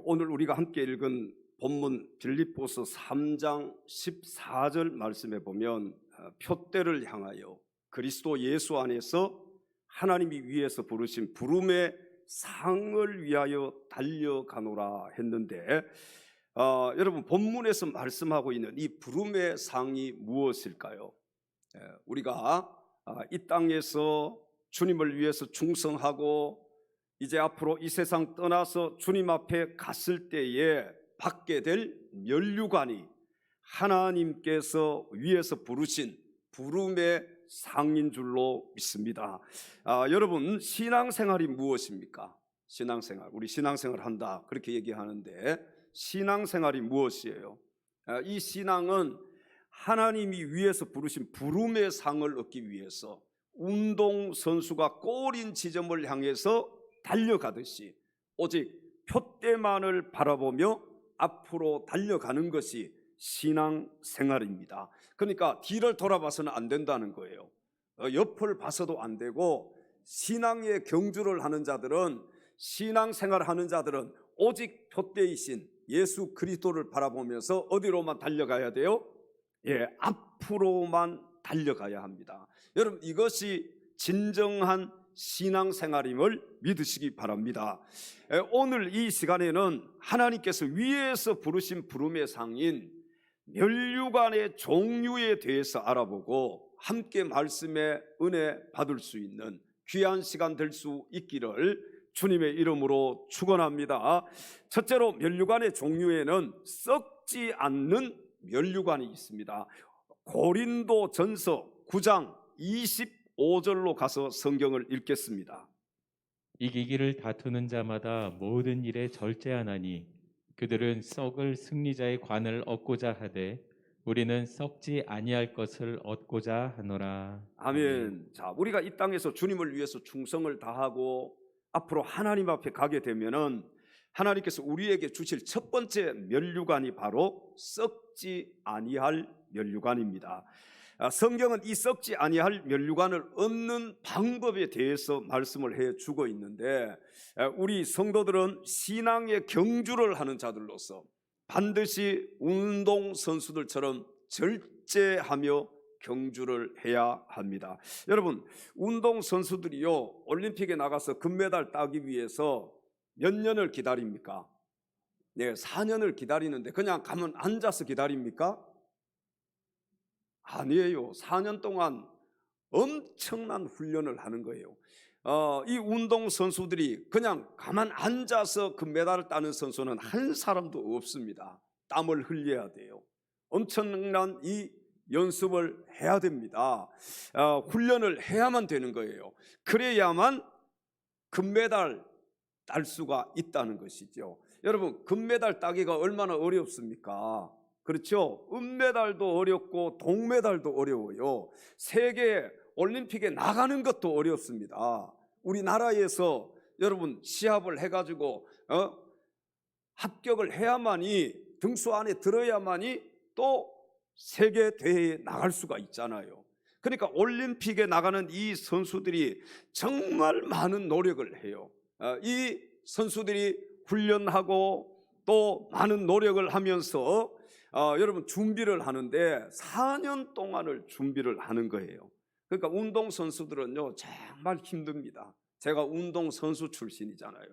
오늘 우리가 함께 읽은 본문 빌립보서 3장 14절 말씀에 보면 표대를 향하여 그리스도 예수 안에서 하나님이 위에서 부르신 부름의 상을 위하여 달려가노라 했는데, 여러분 본문에서 말씀하고 있는 이 부름의 상이 무엇일까요? 우리가 이 땅에서 주님을 위해서 충성하고 이제 앞으로 이 세상 떠나서 주님 앞에 갔을 때에 받게 될 면류관이 하나님께서 위에서 부르신 부름의 상인 줄로 믿습니다. 여러분, 신앙생활이 무엇입니까? 신앙생활, 우리 신앙생활 한다 그렇게 얘기하는데, 신앙생활이 무엇이에요? 이 신앙은 하나님이 위에서 부르신 부름의 상을 얻기 위해서 운동선수가 골인 지점을 향해서 달려가듯이 오직 표대만을 바라보며 앞으로 달려가는 것이 신앙생활입니다. 그러니까 뒤를 돌아봐서는 안 된다는 거예요. 옆을 봐서도 안 되고, 신앙의 경주를 하는 자들은, 신앙생활을 하는 자들은 오직 표대이신 예수 그리스도를 바라보면서 어디로만 달려가야 돼요? 앞으로만 달려가야 합니다. 여러분, 이것이 진정한 신앙생활임을 믿으시기 바랍니다. 오늘 이 시간에는 하나님께서 위에서 부르신 부름의 상인 면류관의 종류에 대해서 알아보고 함께 말씀의 은혜 받을 수 있는 귀한 시간 될 수 있기를 주님의 이름으로 축원합니다. 첫째로, 면류관의 종류에는 썩지 않는 면류관이 있습니다. 고린도전서 9장 25절로 가서 성경을 읽겠습니다. 이기기를 다투는 자마다 모든 일에 절제하나니 그들은 썩을 승리자의 관을 얻고자 하되 우리는 썩지 아니할 것을 얻고자 하노라. 아멘. 자, 우리가 이 땅에서 주님을 위해서 충성을 다하고 앞으로 하나님 앞에 가게 되면은 하나님께서 우리에게 주실 첫 번째 면류관이 바로 썩지 아니할 면류관입니다. 성경은 이 썩지 아니할 면류관을 얻는 방법에 대해서 말씀을 해주고 있는데, 우리 성도들은 신앙의 경주를 하는 자들로서 반드시 운동선수들처럼 절제하며 경주를 해야 합니다. 여러분, 운동선수들이요, 올림픽에 나가서 금메달 따기 위해서 몇 년을 기다립니까? 4년을 기다리는데 그냥 가면 앉아서 기다립니까? 아니에요. 4년 동안 엄청난 훈련을 하는 거예요. 이 운동선수들이 그냥 가만 앉아서 그 메달을 따는 선수는 한 사람도 없습니다. 땀을 흘려야 돼요. 엄청난 이 연습을 해야 됩니다. 훈련을 해야만 되는 거예요. 그래야만 금메달 딸 수가 있다는 것이죠. 여러분, 금메달 따기가 얼마나 어렵습니까? 그렇죠? 은메달도 어렵고 동메달도 어려워요. 세계 올림픽에 나가는 것도 어렵습니다. 우리나라에서 여러분 시합을 해가지고 합격을 해야만이, 등수 안에 들어야만이 또 세계 대회에 나갈 수가 있잖아요. 그러니까 올림픽에 나가는 이 선수들이 정말 많은 노력을 해요. 이 선수들이 훈련하고 또 많은 노력을 하면서 여러분 준비를 하는데 4년 동안을 준비를 하는 거예요. 그러니까 운동선수들은요 정말 힘듭니다. 제가 운동선수 출신이잖아요.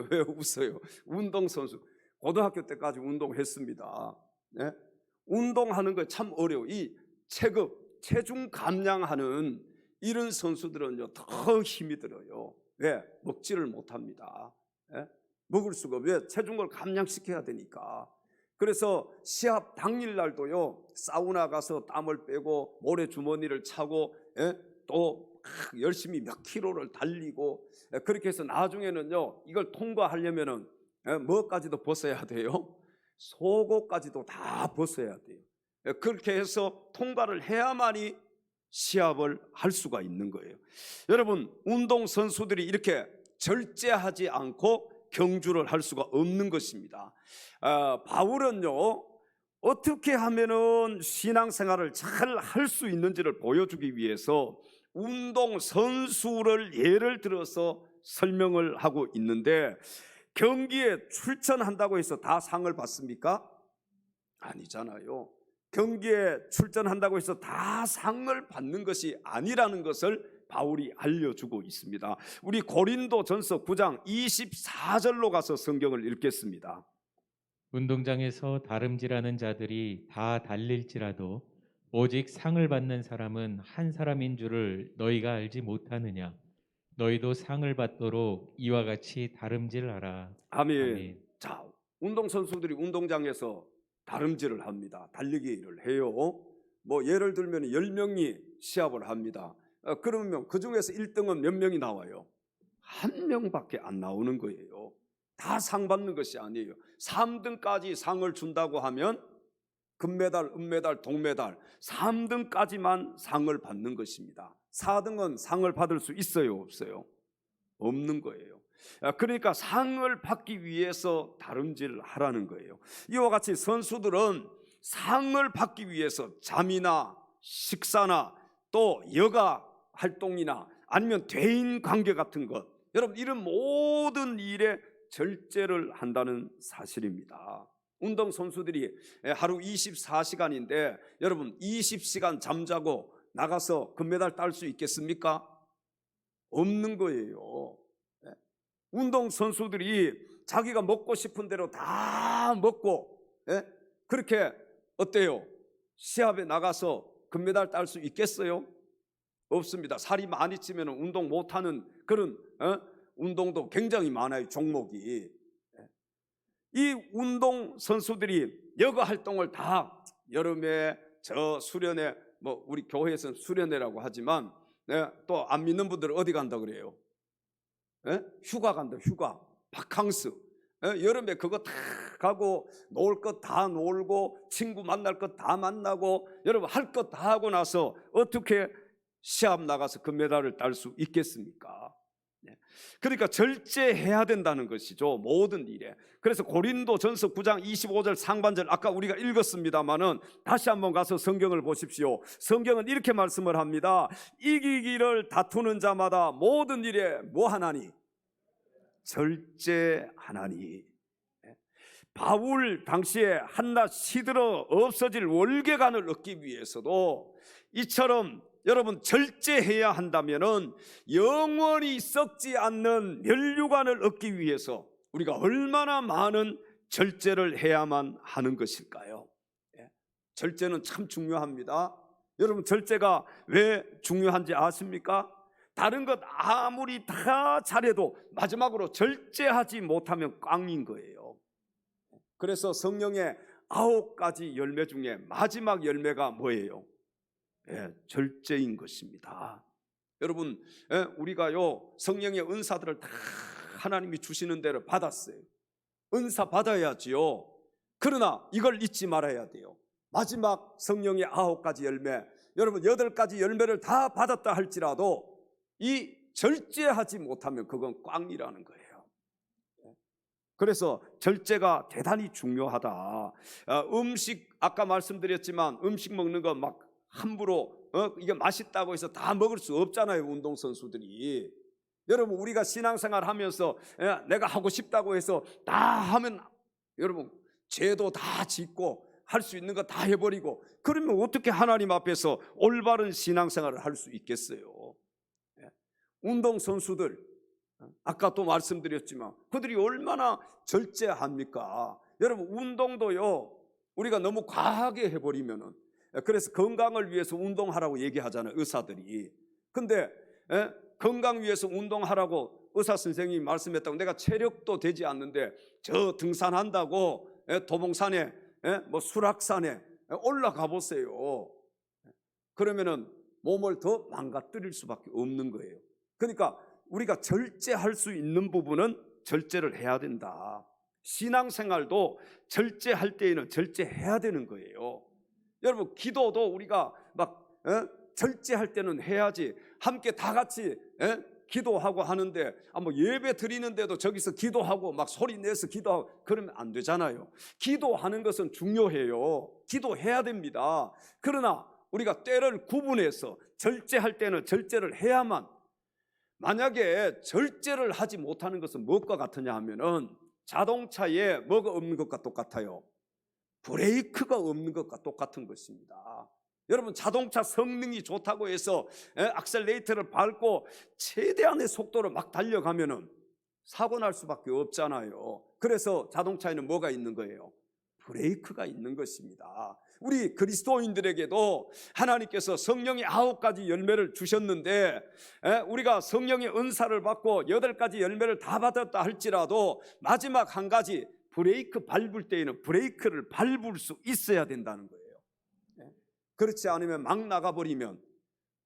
왜 웃어요? 운동선수, 고등학교 때까지 운동했습니다. 네? 운동하는 거 참 어려워. 이 체중 감량하는 이런 선수들은요 더 힘이 들어요. 왜? 먹지를 못합니다. 예? 먹을 수가, 왜? 체중을 감량시켜야 되니까. 그래서 시합 당일날도요 사우나 가서 땀을 빼고 모래주머니를 차고 또 열심히 몇 킬로를 달리고, 그렇게 해서 나중에는요 이걸 통과하려면은 뭐까지도 벗어야 돼요? 속옷까지도 다 벗어야 돼요. 그렇게 해서 통과를 해야만이 시합을 할 수가 있는 거예요. 여러분, 운동선수들이 이렇게 절제하지 않고 경주를 할 수가 없는 것입니다. 바울은요 어떻게 하면은 신앙생활을 잘 할 수 있는지를 보여주기 위해서 운동 선수를 예를 들어서 설명을 하고 있는데, 경기에 출전한다고 해서 다 상을 받습니까? 아니잖아요. 경기에 출전한다고 해서 다 상을 받는 것이 아니라는 것을 바울이 알려주고 있습니다. 우리 고린도전서 9장 24절로 가서 성경을 읽겠습니다. 운동장에서 다름질하는 자들이 다 달릴지라도 오직 상을 받는 사람은 한 사람인 줄을 너희가 알지 못하느냐? 너희도 상을 받도록 이와 같이 다름질하라. 아멘. 아멘. 자, 운동선수들이 운동장에서 다름질을 합니다. 달리기를 해요. 뭐 예를 들면 10명이 시합을 합니다. 그러면 그 중에서 1등은 몇 명이 나와요? 한 명밖에 안 나오는 거예요. 다 상 받는 것이 아니에요. 3등까지 상을 준다고 하면 금메달, 은메달, 동메달 3등까지만 상을 받는 것입니다. 4등은 상을 받을 수 있어요, 없어요? 없는 거예요. 그러니까 상을 받기 위해서 다름질을 하라는 거예요. 이와 같이 선수들은 상을 받기 위해서 잠이나 식사나 또 여가 활동이나 아니면 대인 관계 같은 것, 여러분 이런 모든 일에 절제를 한다는 사실입니다. 운동선수들이 하루 24시간인데 여러분 20시간 잠자고 나가서 금메달 딸 수 있겠습니까? 없는 거예요. 운동선수들이 자기가 먹고 싶은 대로 다 먹고 그렇게 어때요? 시합에 나가서 금메달 딸 수 있겠어요? 없습니다. 살이 많이 찌면 운동 못하는 그런 운동도 굉장히 많아요, 종목이. 이 운동 선수들이 여가 활동을 다 여름에 저 수련회, 뭐 우리 교회에서는 수련회라고 하지만 또 안 믿는 분들은 어디 간다 그래요? 휴가 간다, 휴가, 바캉스. 여름에 그거 다 가고 놀 것 다 놀고 친구 만날 것 다 만나고 여러분 할 것 다 하고 나서 어떻게 시합 나가서 금메달을 딸 수 있겠습니까? 그러니까 절제해야 된다는 것이죠, 모든 일에. 그래서 고린도전서 9장 25절 상반절 아까 우리가 읽었습니다마는 다시 한번 가서 성경을 보십시오. 성경은 이렇게 말씀을 합니다. 이기기를 다투는 자마다 모든 일에 뭐 하나니? 절제하나니. 바울 당시에 한낱 시들어 없어질 월계관을 얻기 위해서도 이처럼 여러분 절제해야 한다면은 영원히 썩지 않는 면류관을 얻기 위해서 우리가 얼마나 많은 절제를 해야만 하는 것일까요? 절제는 참 중요합니다. 여러분 절제가 왜 중요한지 아십니까? 다른 것 아무리 다 잘해도 마지막으로 절제하지 못하면 꽝인 거예요. 그래서 성령의 9가지 열매 중에 마지막 열매가 뭐예요? 절제인 것입니다. 여러분 우리가요 성령의 은사들을 다 하나님이 주시는 대로 받았어요. 은사 받아야지요. 그러나 이걸 잊지 말아야 돼요. 마지막 성령의 9가지 열매, 여러분 8가지 열매를 다 받았다 할지라도 이 절제하지 못하면 그건 꽝이라는 거예요. 그래서 절제가 대단히 중요하다. 음식 아까 말씀드렸지만 음식 먹는 거 막 함부로 이게 맛있다고 해서 다 먹을 수 없잖아요, 운동선수들이. 여러분 우리가 신앙생활 하면서 내가 하고 싶다고 해서 다 하면 여러분 죄도 다 짓고 할 수 있는 거 다 해버리고 그러면 어떻게 하나님 앞에서 올바른 신앙생활을 할 수 있겠어요? 운동선수들 아까 또 말씀드렸지만 그들이 얼마나 절제합니까? 여러분 운동도요 우리가 너무 과하게 해버리면은, 그래서 건강을 위해서 운동하라고 얘기하잖아요, 의사들이. 근데 건강 위해서 운동하라고 의사 선생님이 말씀했다고 내가 체력도 되지 않는데 저 등산한다고 도봉산에 뭐 수락산에 올라가 보세요. 그러면은 몸을 더 망가뜨릴 수밖에 없는 거예요. 그러니까 우리가 절제할 수 있는 부분은 절제를 해야 된다. 신앙생활도 절제할 때에는 절제해야 되는 거예요. 여러분 기도도 우리가 막 절제할 때는 해야지. 함께 다 같이 기도하고 하는데 뭐 예배 드리는데도 저기서 기도하고 막 소리 내서 기도하고 그러면 안 되잖아요. 기도하는 것은 중요해요. 기도해야 됩니다. 그러나 우리가 때를 구분해서 절제할 때는 절제를 해야만, 만약에 절제를 하지 못하는 것은 무엇과 같으냐 하면은 자동차에 뭐가 없는 것과 똑같아요. 브레이크가 없는 것과 똑같은 것입니다. 여러분, 자동차 성능이 좋다고 해서 악셀레이터를 밟고 최대한의 속도로 막 달려가면은 사고 날 수밖에 없잖아요. 그래서 자동차에는 뭐가 있는 거예요? 브레이크가 있는 것입니다. 우리 그리스도인들에게도 하나님께서 성령의 9가지 열매를 주셨는데, 우리가 성령의 은사를 받고 8가지 열매를 다 받았다 할지라도 마지막 한 가지, 브레이크 밟을 때에는 브레이크를 밟을 수 있어야 된다는 거예요. 그렇지 않으면 막 나가버리면,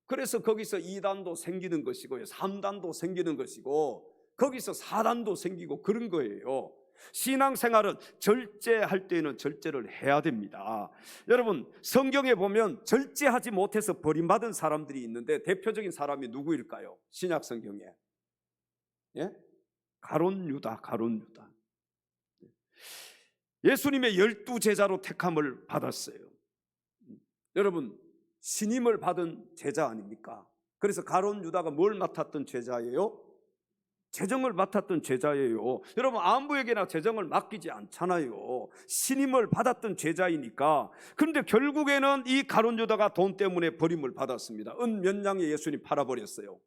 그래서 거기서 2단도 생기는 것이고요, 3단도 생기는 것이고, 거기서 4단도 생기고 그런 거예요. 신앙생활은 절제할 때는 절제를 해야 됩니다. 여러분, 성경에 보면 절제하지 못해서 버림받은 사람들이 있는데 대표적인 사람이 누구일까요? 신약 성경에 가룟 유다. 예수님의 12제자로 택함을 받았어요. 여러분, 신임을 받은 제자 아닙니까? 그래서 가룟 유다가 뭘 맡았던 제자예요? 재정을 맡았던 제자예요. 여러분, 아무에게나 재정을 맡기지 않잖아요. 신임을 받았던 제자이니까. 그런데 결국에는 이 가룟 유다가 돈 때문에 버림을 받았습니다. 은 몇 냥에 예수님 팔아버렸어요?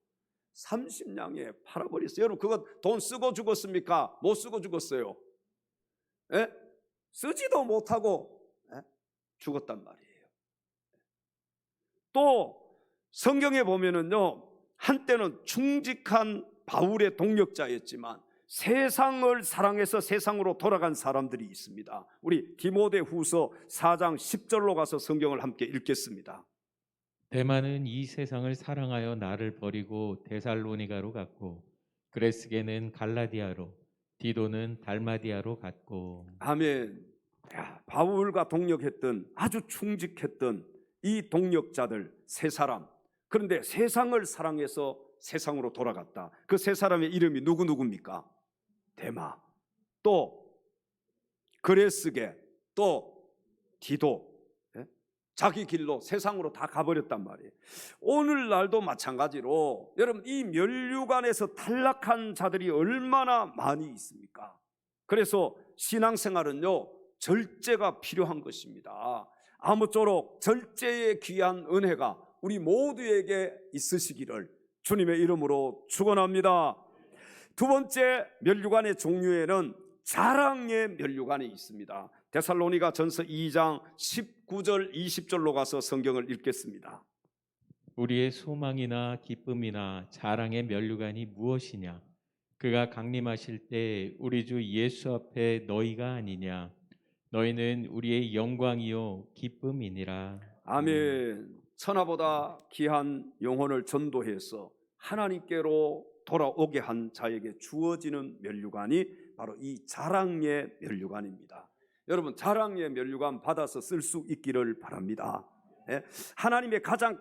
30냥에 팔아버렸어요. 여러분, 그거 돈 쓰고 죽었습니까? 못 쓰고 죽었어요? 쓰지도 못하고 죽었단 말이에요. 또 성경에 보면은요, 한때는 충직한 바울의 동력자였지만 세상을 사랑해서 세상으로 돌아간 사람들이 있습니다. 우리 디모데후서 4장 10절로 가서 성경을 함께 읽겠습니다. 데마는 이 세상을 사랑하여 나를 버리고 데살로니가로 갔고, 그레스게는 갈라디아로, 디도는 달마디아로 갔고. 아멘. 바울과 동력했던, 아주 충직했던 이 동력자들 세 사람, 그런데 세상을 사랑해서 세상으로 돌아갔다. 그 세 사람의 이름이 누구입니까? 데마, 또 그레스게, 또 디도. 자기 길로 세상으로 다 가버렸단 말이에요. 오늘날도 마찬가지로 여러분, 이 면류관에서 탈락한 자들이 얼마나 많이 있습니까? 그래서 신앙생활은요, 절제가 필요한 것입니다. 아무쪼록 절제의 귀한 은혜가 우리 모두에게 있으시기를 주님의 이름으로 축원합니다. 두 번째 면류관의 종류에는 자랑의 면류관이 있습니다. 데살로니가 전서 2장 19절 20절로 가서 성경을 읽겠습니다. 우리의 소망이나 기쁨이나 자랑의 면류관이 무엇이냐? 그가 강림하실 때 우리 주 예수 앞에 너희가 아니냐? 너희는 우리의 영광이요 기쁨이니라. 아멘. 천하보다 귀한 영혼을 전도해서 하나님께로 돌아오게 한 자에게 주어지는 면류관이 바로 이 자랑의 면류관입니다. 여러분, 자랑의 면류관 받아서 쓸 수 있기를 바랍니다. 하나님의 가장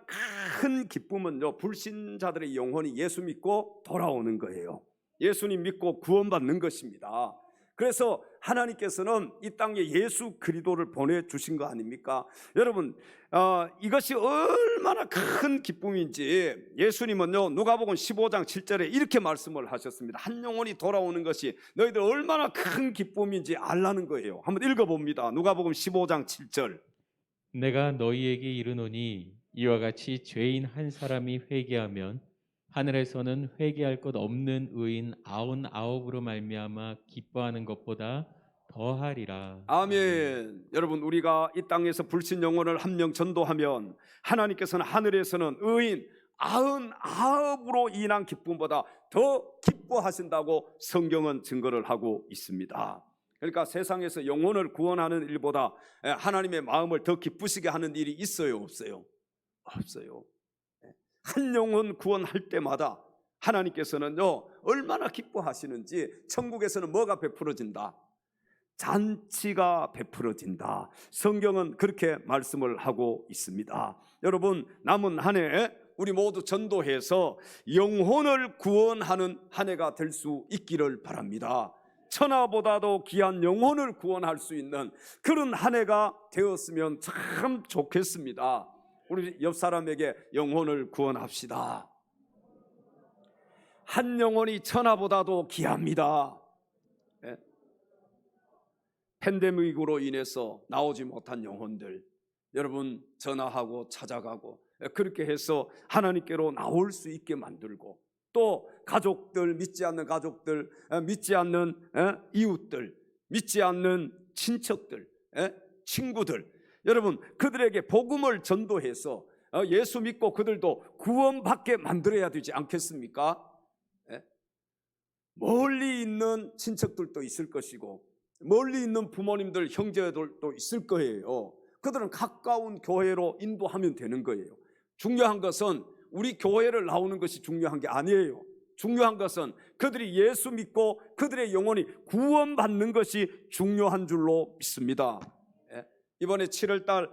큰 기쁨은요, 불신자들의 영혼이 예수 믿고 돌아오는 거예요. 예수님 믿고 구원받는 것입니다. 그래서 하나님께서는 이 땅에 예수 그리스도를 보내주신 거 아닙니까? 여러분, 이것이 얼마나 큰 기쁨인지 예수님은요, 누가복음 15장 7절에 이렇게 말씀을 하셨습니다. 한 영혼이 돌아오는 것이 너희들 얼마나 큰 기쁨인지 알라는 거예요. 한번 읽어봅니다. 누가복음 15장 7절. 내가 너희에게 이르노니 이와 같이 죄인 한 사람이 회개하면 하늘에서는 회개할 것 없는 의인 99으로 말미암아 기뻐하는 것보다 더하리라. 아멘. 여러분, 우리가 이 땅에서 불신 영혼을 한 명 전도하면 하나님께서는 하늘에서는 의인 99으로 인한 기쁨보다 더 기뻐하신다고 성경은 증거를 하고 있습니다. 그러니까 세상에서 영혼을 구원하는 일보다 하나님의 마음을 더 기쁘시게 하는 일이 있어요, 없어요? 없어요. 한 영혼 구원할 때마다 하나님께서는요, 얼마나 기뻐하시는지. 천국에서는 뭐가 베풀어진다? 잔치가 베풀어진다. 성경은 그렇게 말씀을 하고 있습니다. 여러분, 남은 한 해 우리 모두 전도해서 영혼을 구원하는 한 해가 될 수 있기를 바랍니다. 천하보다도 귀한 영혼을 구원할 수 있는 그런 한 해가 되었으면 참 좋겠습니다. 우리 옆 사람에게 영혼을 구원합시다. 한 영혼이 천하보다도 귀합니다. 예? 팬데믹으로 인해서 나오지 못한 영혼들, 여러분 전화하고 찾아가고 그렇게 해서 하나님께로 나올 수 있게 만들고, 또 가족들, 믿지 않는 가족들, 믿지 않는 이웃들, 믿지 않는 친척들, 친구들, 여러분 그들에게 복음을 전도해서 예수 믿고 그들도 구원받게 만들어야 되지 않겠습니까? 멀리 있는 친척들도 있을 것이고 멀리 있는 부모님들, 형제들도 있을 거예요. 그들은 가까운 교회로 인도하면 되는 거예요. 중요한 것은 우리 교회를 나오는 것이 중요한 게 아니에요. 중요한 것은 그들이 예수 믿고 그들의 영혼이 구원받는 것이 중요한 줄로 믿습니다. 이번에 7월달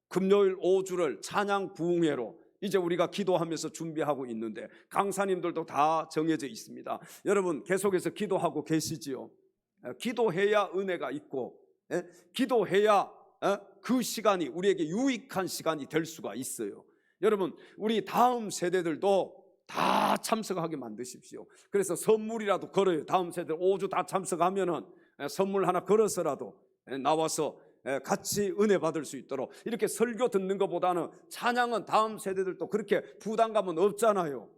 금요일 5주를 찬양 부흥회로 이제 우리가 기도하면서 준비하고 있는데 강사님들도 다 정해져 있습니다. 여러분 계속해서 기도하고 계시지요? 기도해야 은혜가 있고, 기도해야 그 시간이 우리에게 유익한 시간이 될 수가 있어요. 여러분 우리 다음 세대들도 다 참석하게 만드십시오. 그래서 선물이라도 걸어요. 다음 세대 5주 다 참석하면은 선물 하나 걸어서라도 나와서 같이 은혜 받을 수 있도록, 이렇게 설교 듣는 것보다는 찬양은 다음 세대들도 그렇게 부담감은 없잖아요.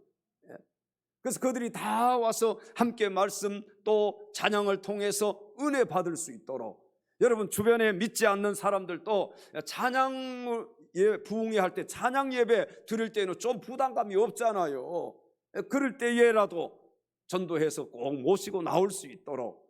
그래서 그들이 다 와서 함께 말씀 또 찬양을 통해서 은혜 받을 수 있도록, 여러분 주변에 믿지 않는 사람들도 찬양 부흥회 할 때 찬양 예배 드릴 때는 좀 부담감이 없잖아요. 그럴 때에라도 전도해서 꼭 모시고 나올 수 있도록,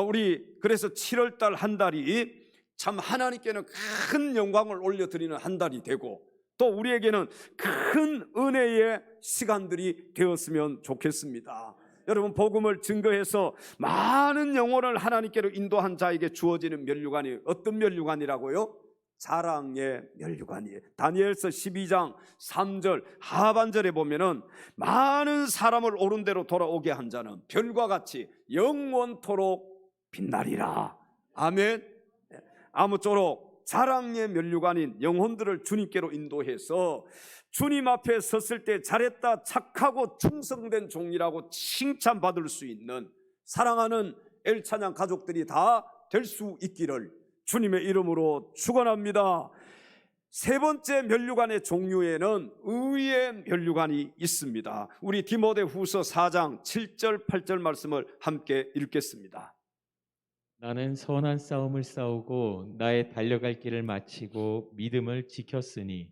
우리 그래서 7월달 한 달이 참 하나님께는 큰 영광을 올려드리는 한 달이 되고, 또 우리에게는 큰 은혜의 시간들이 되었으면 좋겠습니다. 여러분 복음을 증거해서 많은 영혼을 하나님께로 인도한 자에게 주어지는 면류관이 어떤 면류관이라고요? 사랑의 면류관이에요. 다니엘서 12장 3절 하반절에 보면은 많은 사람을 옳은 대로 돌아오게 한 자는 별과 같이 영원토록 빛나리라. 아멘. 아무쪼록 사랑의 면류관인 영혼들을 주님께로 인도해서 주님 앞에 섰을 때 잘했다, 착하고 충성된 종이라고 칭찬받을 수 있는 사랑하는 엘찬양 가족들이 다 될 수 있기를 주님의 이름으로 축원합니다. 세 번째 면류관의 종류에는 의의 면류관이 있습니다. 우리 디모데후서 4장 7절 8절 말씀을 함께 읽겠습니다. 나는 선한 싸움을 싸우고 나의 달려갈 길을 마치고 믿음을 지켰으니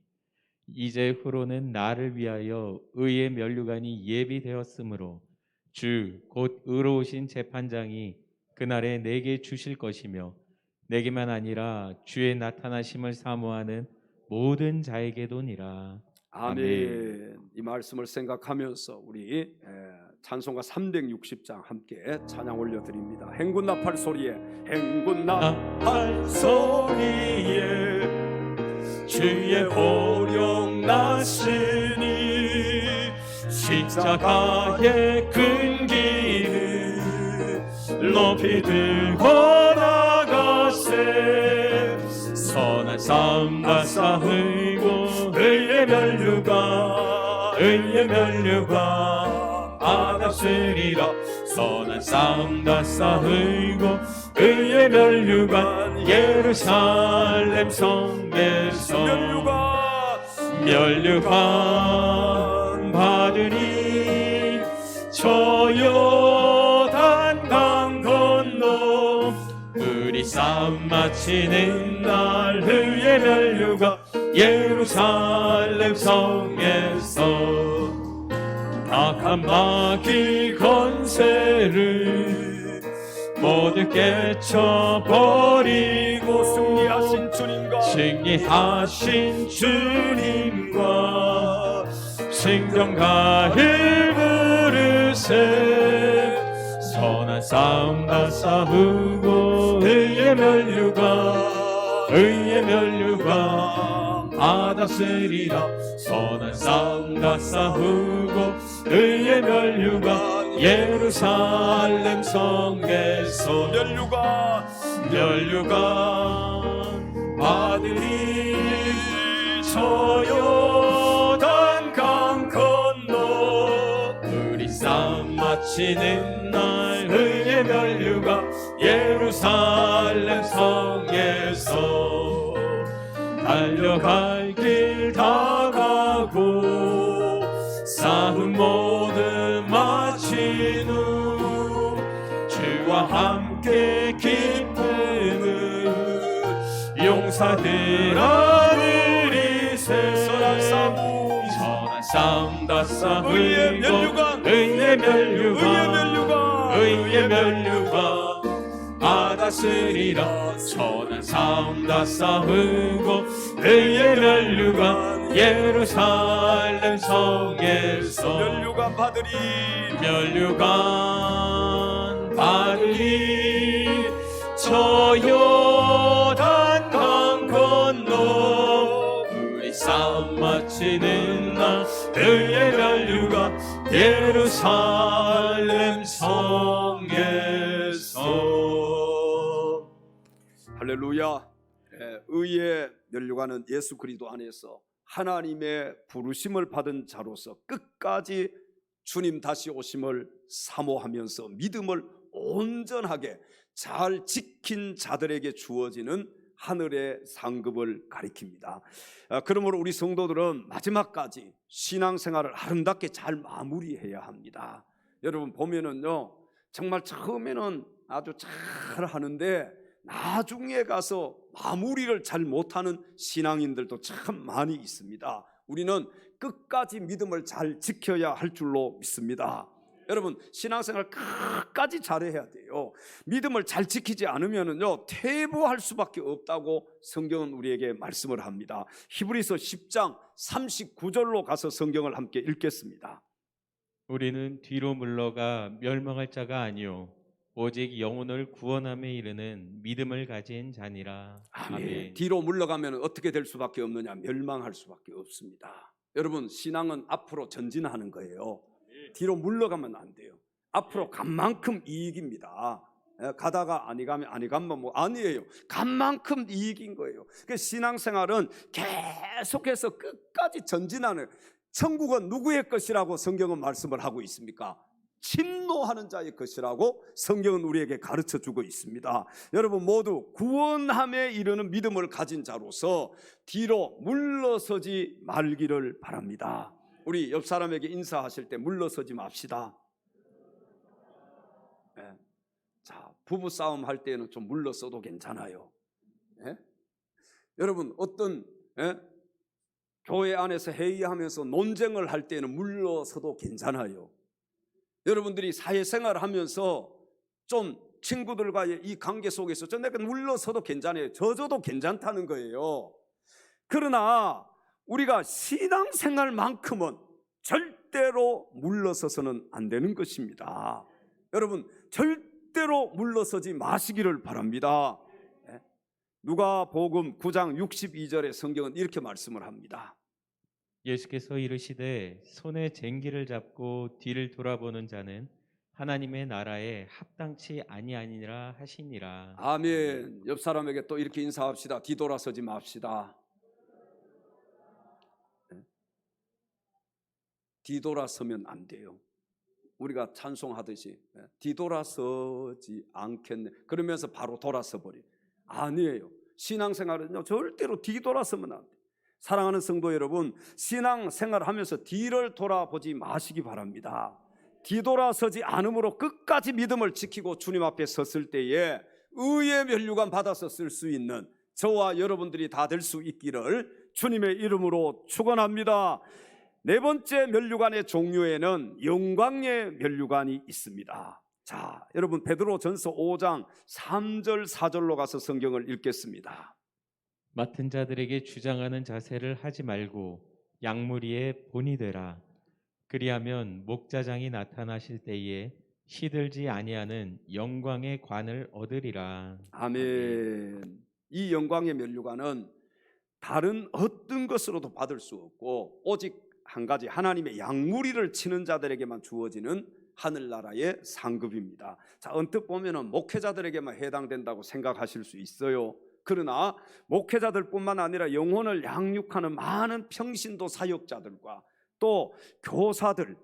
이제 후로는 나를 위하여 의의 면류관이 예비되었으므로 주 곧 의로우신 재판장이 그날에 내게 주실 것이며 내게만 아니라 주의 나타나심을 사모하는 모든 자에게도니라. 아멘. 이 말씀을 생각하면서 우리 찬송가 360장 함께 찬양 올려드립니다. 행군 나팔 소리에, 행군 나팔 소리에 주의 보령 나시니 십자가의 큰 길을 높이 들고 나가세. 선한 싸움 다 싸우고 의의 면류관 받았으리라. 선한 싸움 다 싸우고 의의 면류관 예루살렘 성에서 면류관 받으니 저 요단 강 건너 우리 싸움 마치는 날 의의 면류관 예루살렘 성에서 악한 마귀 권세를 모두 깨쳐버리고 승리하신 주님과 생명가를 부르세. 선한 싸움 다 싸우고 의의 면류관 받았으리라. 선한 싸움 다 싸우고 의의 면류관 예루살렘 성에서 면류관 받으리. 저 저 요단 강 건너 우리 싸움 마치는 날 의의 면류가 예루살렘 성에서 달려갈 길 다 가고 싸움 모두 마친 후 주와 함께 기쁨을 용사들 하늘이세 선한 싸움 다 싸우고 의의 면류가 받았으리라 선한 싸움 다 싸우고 의의 면류관 예루살렘 성에서 면류관 받으리 저 요단 강 건너 우리 싸움 마치는 날 의의 면류관 예루살렘 성에서. 할렐루야. 의의 면류관은 예수 그리스도 안에서 하나님의 부르심을 받은 자로서 끝까지 주님 다시 오심을 사모하면서 믿음을 온전하게 잘 지킨 자들에게 주어지는 하늘의 상급을 가리킵니다. 그러므로 우리 성도들은 마지막까지 신앙생활을 아름답게 잘 마무리해야 합니다. 여러분 보면은요, 정말 처음에는 아주 잘 하는데 나중에 가서 마무리를 잘 못하는 신앙인들도 참 많이 있습니다. 우리는 끝까지 믿음을 잘 지켜야 할 줄로 믿습니다. 여러분 신앙생활 끝까지 잘해야 돼요. 믿음을 잘 지키지 않으면은요 퇴보할 수밖에 없다고 성경은 우리에게 말씀을 합니다. 히브리서 10장 39절로 가서 성경을 함께 읽겠습니다. 우리는 뒤로 물러가 멸망할 자가 아니요 오직 영혼을 구원함에 이르는 믿음을 가진 자니라. 아멘. 뒤로 물러가면 어떻게 될 수밖에 없느냐? 멸망할 수밖에 없습니다. 여러분 신앙은 앞으로 전진하는 거예요. 뒤로 물러가면 안 돼요. 앞으로 간 만큼 이익입니다. 가다가 아니 가면 뭐 아니에요. 간 만큼 이익인 거예요. 그러니까 신앙생활은 계속해서 끝까지 전진하는. 천국은 누구의 것이라고 성경은 말씀을 하고 있습니까? 침노하는 자의 것이라고 성경은 우리에게 가르쳐 주고 있습니다. 여러분 모두 구원함에 이르는 믿음을 가진 자로서 뒤로 물러서지 말기를 바랍니다. 우리 옆 사람에게 인사하실 때 물러서지 맙시다. 네. 자, 부부 싸움 할 때는 좀 물러서도 괜찮아요. 네? 여러분 어떤 교회 안에서 회의하면서 논쟁을 할 때는 물러서도 괜찮아요. 여러분들이 사회생활을 하면서 좀 친구들과의 이 관계 속에서 좀 내가 물러서도 괜찮아요. 져줘도 괜찮다는 거예요. 그러나 우리가 신앙생활만큼은 절대로 물러서서는 안 되는 것입니다. 여러분 절대로 물러서지 마시기를 바랍니다. 누가복음 9장 62절에 성경은 이렇게 말씀을 합니다. 예수께서 이르시되 손에 쟁기를 잡고 뒤를 돌아보는 자는 하나님의 나라에 합당치 아니하니라 하시니라. 아멘. 옆 사람에게 또 이렇게 인사합시다. 뒤돌아서지 맙시다. 뒤돌아서면 안 돼요. 우리가 찬송하듯이 뒤돌아서지 않겠네 그러면서 바로 돌아서 버려. 아니에요. 신앙생활은요 절대로 뒤돌아서면 안 돼요. 사랑하는 성도 여러분, 신앙생활을 하면서 뒤를 돌아보지 마시기 바랍니다. 뒤돌아서지 않음으로 끝까지 믿음을 지키고 주님 앞에 섰을 때에 의의 면류관 받아서 쓸 수 있는 저와 여러분들이 다 될 수 있기를 주님의 이름으로 축원합니다. 네 번째 면류관의 종류에는 영광의 면류관이 있습니다. 자, 여러분 베드로전서 5장 3절 4절로 가서 성경을 읽겠습니다. 맡은 자들에게 주장하는 자세를 하지 말고 양무리의 본이 되라. 그리하면 목자장이 나타나실 때에 시들지 아니하는 영광의 관을 얻으리라. 아멘. 이 영광의 면류관은 다른 어떤 것으로도 받을 수 없고 오직 한 가지 하나님의 양무리를 치는 자들에게만 주어지는 하늘나라의 상급입니다. 자, 언뜻 보면은 목회자들에게만 해당된다고 생각하실 수 있어요. 그러나 목회자들뿐만 아니라 영혼을 양육하는 많은 평신도 사역자들과 또 교사들,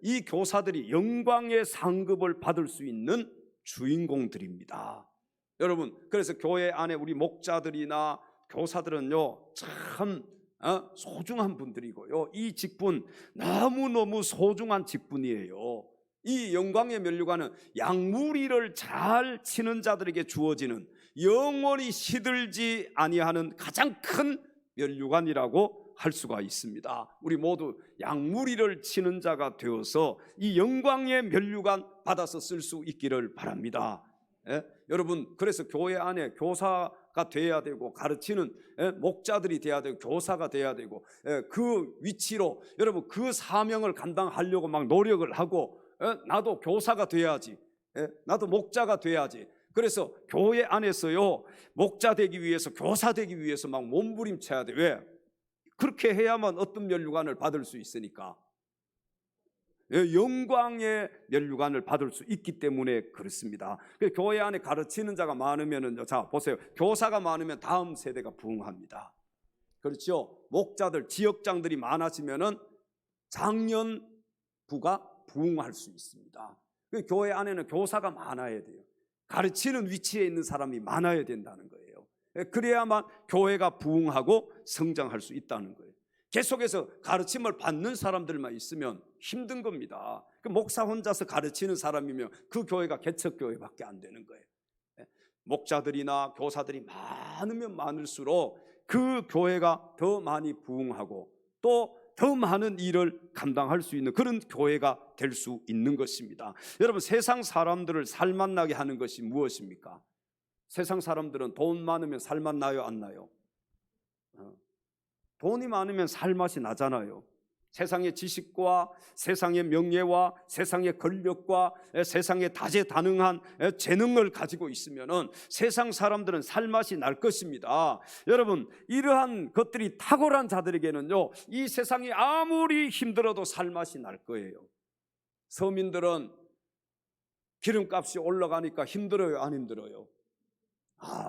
이 교사들이 영광의 상급을 받을 수 있는 주인공들입니다. 여러분, 그래서 교회 안에 우리 목자들이나 교사들은요 참 소중한 분들이고요, 이 직분 너무너무 소중한 직분이에요. 이 영광의 면류관은 양무리를 잘 치는 자들에게 주어지는 영원히 시들지 아니하는 가장 큰 면류관이라고 할 수가 있습니다. 우리 모두 양무리를 치는 자가 되어서 이 영광의 면류관 받아서 쓸 수 있기를 바랍니다. 여러분, 그래서 교회 안에 교사가 돼야 되고 가르치는 목자들이 돼야 되고 교사가 돼야 되고 그 위치로 여러분 그 사명을 감당하려고 막 노력을 하고 나도 교사가 돼야지, 나도 목자가 돼야지. 그래서 교회 안에서요 목자 되기 위해서 교사 되기 위해서 막 몸부림쳐야 돼. 왜? 그렇게 해야만 어떤 면류관을 받을 수 있으니까, 영광의 면류관을 받을 수 있기 때문에 그렇습니다. 교회 안에 가르치는 자가 많으면은, 자 보세요, 교사가 많으면 다음 세대가 부흥합니다. 그렇죠? 목자들, 지역장들이 많아지면은 장년부가 부흥할 수 있습니다. 교회 안에는 교사가 많아야 돼요. 가르치는 위치에 있는 사람이 많아야 된다는 거예요. 그래야만 교회가 부흥하고 성장할 수 있다는 거예요. 계속해서 가르침을 받는 사람들만 있으면 힘든 겁니다. 목사 혼자서 가르치는 사람이면 그 교회가 개척교회밖에 안 되는 거예요. 목자들이나 교사들이 많으면 많을수록 그 교회가 더 많이 부흥하고 또 더 많은 일을 감당할 수 있는 그런 교회가 될 수 있는 것입니다. 여러분, 세상 사람들을 살맛나게 하는 것이 무엇입니까? 세상 사람들은 돈 많으면 살맛 나요, 안 나요? 돈이 많으면 살맛이 나잖아요. 세상의 지식과 세상의 명예와 세상의 권력과 세상의 다재다능한 재능을 가지고 있으면은 세상 사람들은 살맛이 날 것입니다. 여러분, 이러한 것들이 탁월한 자들에게는요 이 세상이 아무리 힘들어도 살맛이 날 거예요. 서민들은 기름값이 올라가니까 힘들어요, 안 힘들어요?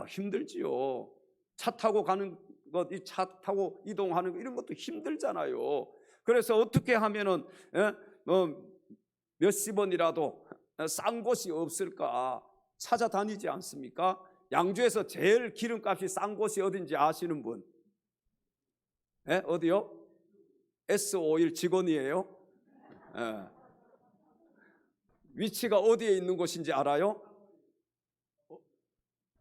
힘들지요. 차 타고 가는 것, 이 차 타고 이동하는 것, 이런 것도 힘들잖아요. 그래서 어떻게 하면은 몇십 원이라도 싼 곳이 없을까 찾아다니지 않습니까? 양주에서 제일 기름값이 싼 곳이 어딘지 아시는 분? 어디요? S51 직원이에요? 위치가 어디에 있는 곳인지 알아요?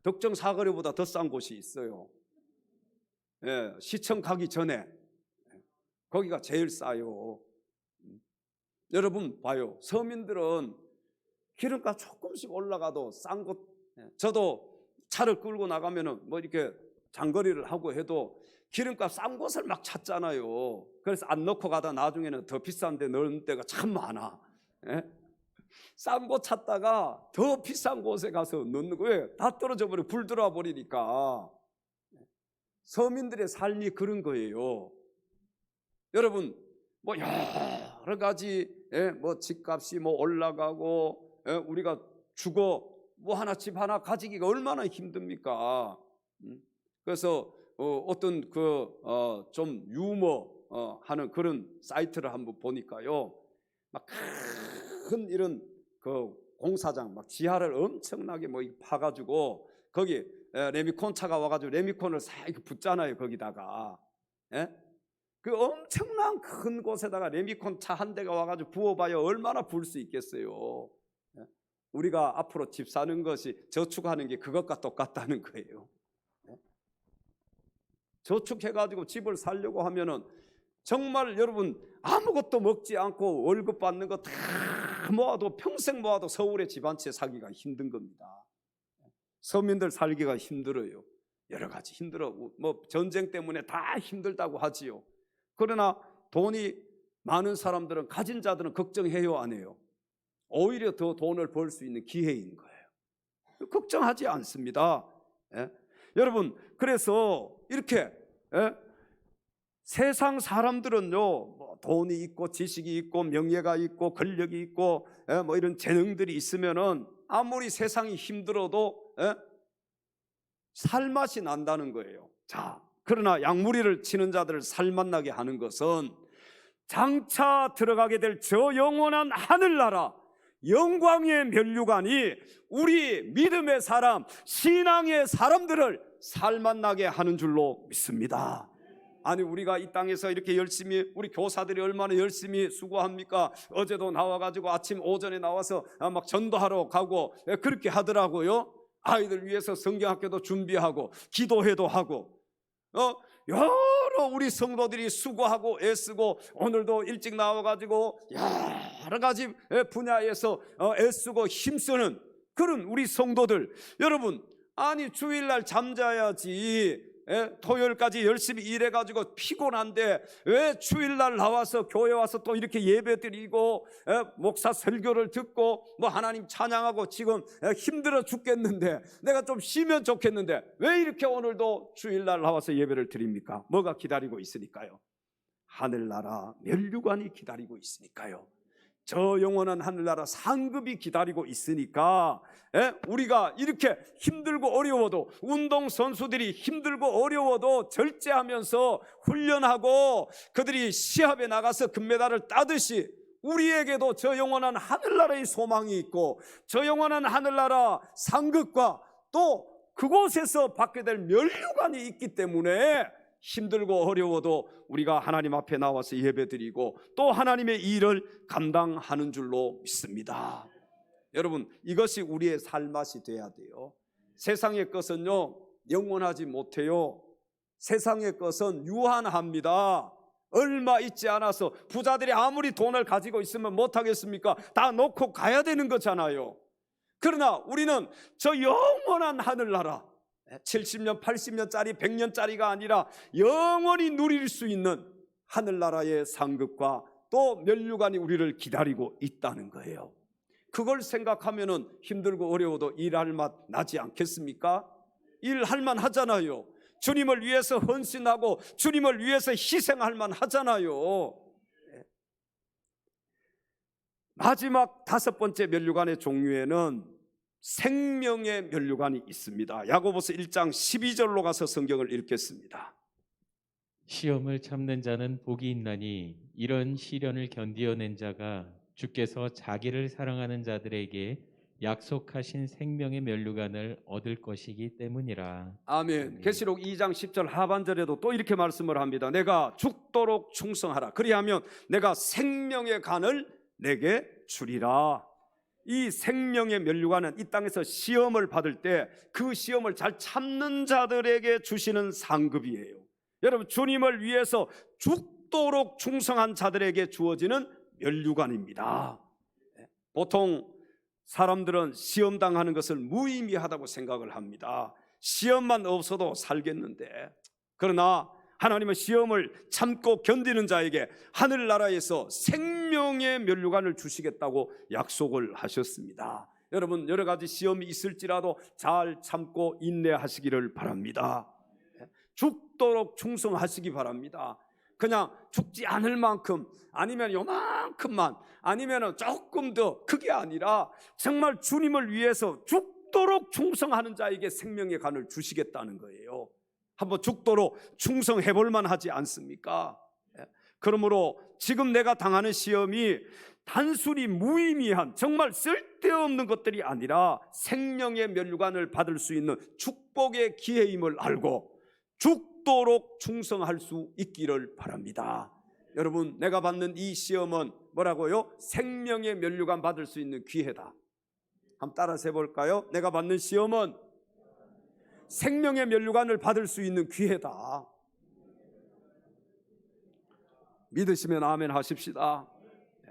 덕정 사거리보다 더 싼 곳이 있어요. 시청 가기 전에 거기가 제일 싸요. 여러분 봐요, 서민들은 기름값 조금씩 올라가도 싼 곳, 저도 차를 끌고 나가면은 뭐 이렇게 장거리를 하고 해도 기름값 싼 곳을 막 찾잖아요. 그래서 안 넣고 가다 나중에는 더 비싼 데 넣는 데가 참 많아. 싼 곳 찾다가 더 비싼 곳에 가서 넣는 거예요. 다 떨어져 버리고 불 들어와 버리니까. 서민들의 삶이 그런 거예요. 여러분, 뭐 여러 가지 뭐 집값이 뭐 올라가고 우리가 주거 뭐 하나 집 하나 가지기가 얼마나 힘듭니까? 그래서 어떤 좀 유머 하는 그런 사이트를 한번 보니까요, 막 큰 이런 그 공사장 막 지하를 엄청나게 뭐 파가지고 거기 레미콘 차가 와가지고 레미콘을 싹 붙잖아요. 거기다가 그 엄청난 큰 곳에다가 레미콘 차 한 대가 와가지고 부어봐야 얼마나 부을 수 있겠어요. 우리가 앞으로 집 사는 것이 저축하는 게 그것과 똑같다는 거예요. 저축해가지고 집을 살려고 하면은 정말 여러분 아무것도 먹지 않고 월급 받는 거 다 모아도 평생 모아도 서울에 집 한 채 사기가 힘든 겁니다. 서민들 살기가 힘들어요. 여러 가지 힘들어. 뭐 전쟁 때문에 다 힘들다고 하지요. 그러나 돈이 많은 사람들은, 가진 자들은 걱정해요, 안 해요? 오히려 더 돈을 벌 수 있는 기회인 거예요. 걱정하지 않습니다. 여러분, 그래서 이렇게 세상 사람들은요 뭐 돈이 있고 지식이 있고 명예가 있고 권력이 있고 뭐 이런 재능들이 있으면은 아무리 세상이 힘들어도 살맛이 난다는 거예요. 자, 그러나 양무리를 치는 자들을 살맛 나게 하는 것은 장차 들어가게 될 저 영원한 하늘나라 영광의 면류관이 우리 믿음의 사람, 신앙의 사람들을 살맛 나게 하는 줄로 믿습니다. 아니, 우리가 이 땅에서 이렇게 열심히, 우리 교사들이 얼마나 열심히 수고합니까? 어제도 나와가지고 아침 오전에 나와서 막 전도하러 가고 그렇게 하더라고요. 아이들 위해서 성경학교도 준비하고 기도회도 하고 여러 우리 성도들이 수고하고 애쓰고, 오늘도 일찍 나와가지고 여러 가지 분야에서 애쓰고 힘쓰는 그런 우리 성도들, 여러분, 아니 주일날 잠자야지, 토요일까지 열심히 일해가지고 피곤한데 왜 주일날 나와서 교회 와서 또 이렇게 예배 드리고 목사 설교를 듣고 뭐 하나님 찬양하고, 지금 힘들어 죽겠는데 내가 좀 쉬면 좋겠는데 왜 이렇게 오늘도 주일날 나와서 예배를 드립니까? 뭐가 기다리고 있으니까요? 하늘나라 면류관이 기다리고 있으니까요. 저 영원한 하늘나라 상급이 기다리고 있으니까 우리가 이렇게 힘들고 어려워도, 운동선수들이 힘들고 어려워도 절제하면서 훈련하고 그들이 시합에 나가서 금메달을 따듯이 우리에게도 저 영원한 하늘나라의 소망이 있고, 저 영원한 하늘나라 상급과 또 그곳에서 받게 될 면류관이 있기 때문에 힘들고 어려워도 우리가 하나님 앞에 나와서 예배드리고 또 하나님의 일을 감당하는 줄로 믿습니다. 여러분, 이것이 우리의 살맛이 돼야 돼요. 세상의 것은요 영원하지 못해요. 세상의 것은 유한합니다. 얼마 있지 않아서, 부자들이 아무리 돈을 가지고 있으면 못하겠습니까? 다 놓고 가야 되는 거잖아요. 그러나 우리는 저 영원한 하늘나라, 70년, 80년짜리, 100년짜리가 아니라 영원히 누릴 수 있는 하늘나라의 상급과 또 면류관이 우리를 기다리고 있다는 거예요. 그걸 생각하면은 힘들고 어려워도 일할 맛 나지 않겠습니까? 일할 만 하잖아요. 주님을 위해서 헌신하고 주님을 위해서 희생할 만 하잖아요. 마지막 5번째 면류관의 종류에는 생명의 면류관이 있습니다. 야고보서 1장 12절로 가서 성경을 읽겠습니다. 시험을 참는 자는 복이 있나니 이런 시련을 견디어낸 자가 주께서 자기를 사랑하는 자들에게 약속하신 생명의 면류관을 얻을 것이기 때문이라. 아멘. 계시록 2장 10절 하반절에도 또 이렇게 말씀을 합니다. 내가 죽도록 충성하라. 그리하면 내가 생명의 관을 내게 주리라. 이 생명의 면류관은 이 땅에서 시험을 받을 때 그 시험을 잘 참는 자들에게 주시는 상급이에요. 여러분, 주님을 위해서 죽도록 충성한 자들에게 주어지는 면류관입니다. 보통 사람들은 시험 당하는 것을 무의미하다고 생각을 합니다. 시험만 없어도 살겠는데, 그러나 하나님은 시험을 참고 견디는 자에게 하늘나라에서 생명의 면류관을 주시겠다고 약속을 하셨습니다. 여러분, 여러 가지 시험이 있을지라도 잘 참고 인내하시기를 바랍니다. 죽도록 충성하시기 바랍니다. 그냥 죽지 않을 만큼, 아니면 요만큼만, 아니면 조금 더, 그게 아니라 정말 주님을 위해서 죽도록 충성하는 자에게 생명의 관을 주시겠다는 거예요. 한번 죽도록 충성해 볼 만하지 않습니까? 그러므로 지금 내가 당하는 시험이 단순히 무의미한, 정말 쓸데없는 것들이 아니라 생명의 면류관을 받을 수 있는 축복의 기회임을 알고 죽도록 충성할 수 있기를 바랍니다. 여러분, 내가 받는 이 시험은 뭐라고요? 생명의 면류관 받을 수 있는 기회다. 한번 따라서 해볼까요? 내가 받는 시험은 생명의 면류관을 받을 수 있는 기회다. 믿으시면 아멘 하십시다.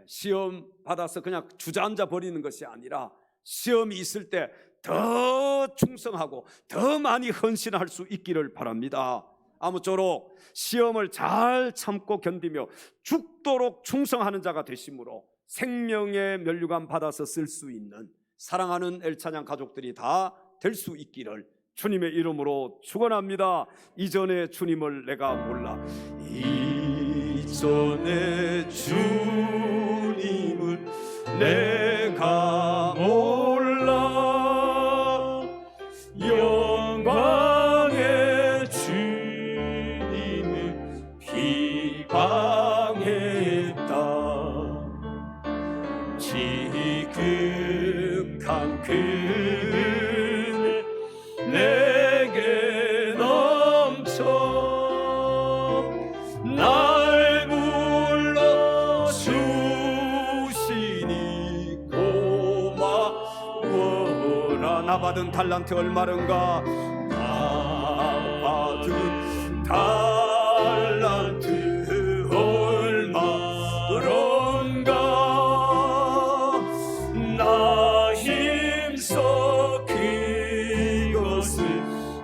시험 받아서 그냥 주저앉아 버리는 것이 아니라 시험이 있을 때 더 충성하고 더 많이 헌신할 수 있기를 바랍니다. 아무쪼록 시험을 잘 참고 견디며 죽도록 충성하는 자가 되심으로 생명의 면류관 받아서 쓸 수 있는 사랑하는 엘찬양 가족들이 다 될 수 있기를 주님의 이름으로 축원합니다. 이전에 주님을 내가 몰라, 이전에 주님을 내가 몰라 영광 그네 내게 넘쳐 날 불러주시니 고마워라. 나 받은 달란트 얼마른가? 나 받은 달란트 얼마런가? 나 힘써 그것을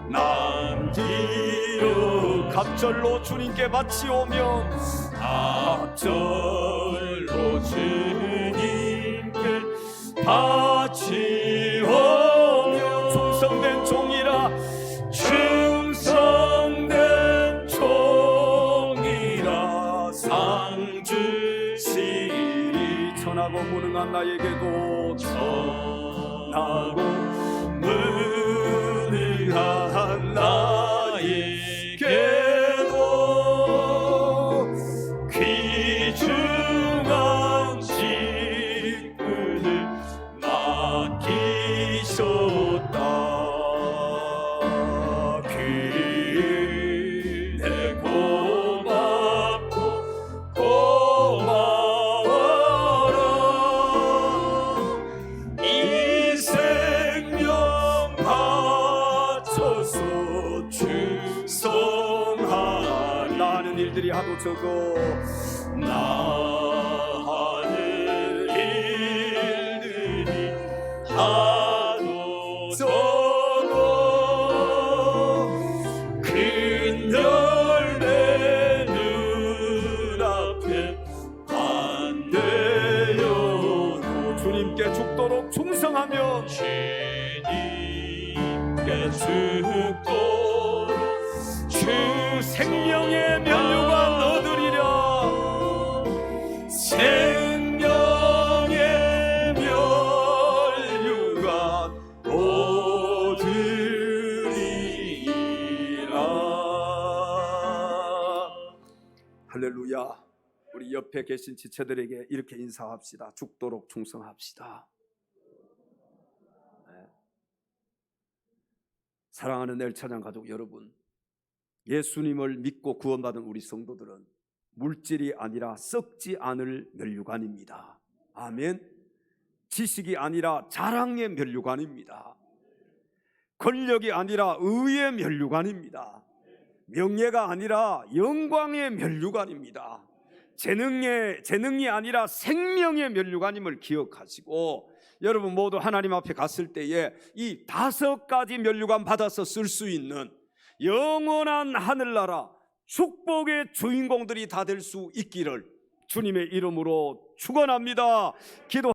남기려 갑절로 주님께 바치오며 갑절로 주님께 바치오며 충성된 종이라 충성된 종이라 상 주시리. 천하고 무능한 나에게도 천하고 무능한 나에게도 귀중한 직분을 맡기셨다. 그네 고맙고 고마워라. 이 생명 바쳐서 충성하리. 나 하는 일들이 하도 적어 나 하는 일들이 하도 적어 큰 열매 눈앞에 안 되어도 주님께 죽도록 충성하며 주님께 죽도록 주 생명의 면류관 얻으리라. 생명의 면류관 얻으리라. 할렐루야. 우리 옆에 계신 지체들에게 이렇게 인사합시다. 죽도록 충성합시다. 네. 사랑하는 엘찬양 가족 여러분, 예수님을 믿고 구원받은 우리 성도들은 물질이 아니라 썩지 않을 면류관입니다. 아멘. 지식이 아니라 자랑의 면류관입니다. 권력이 아니라 의의 면류관입니다. 명예가 아니라 영광의 면류관입니다. 재능이 아니라 생명의 면류관임을 기억하시고 여러분 모두 하나님 앞에 갔을 때에 이 5가지 면류관 받아서 쓸 수 있는 영원한 하늘나라 축복의 주인공들이 다 될 수 있기를 주님의 이름으로 축원합니다. 기도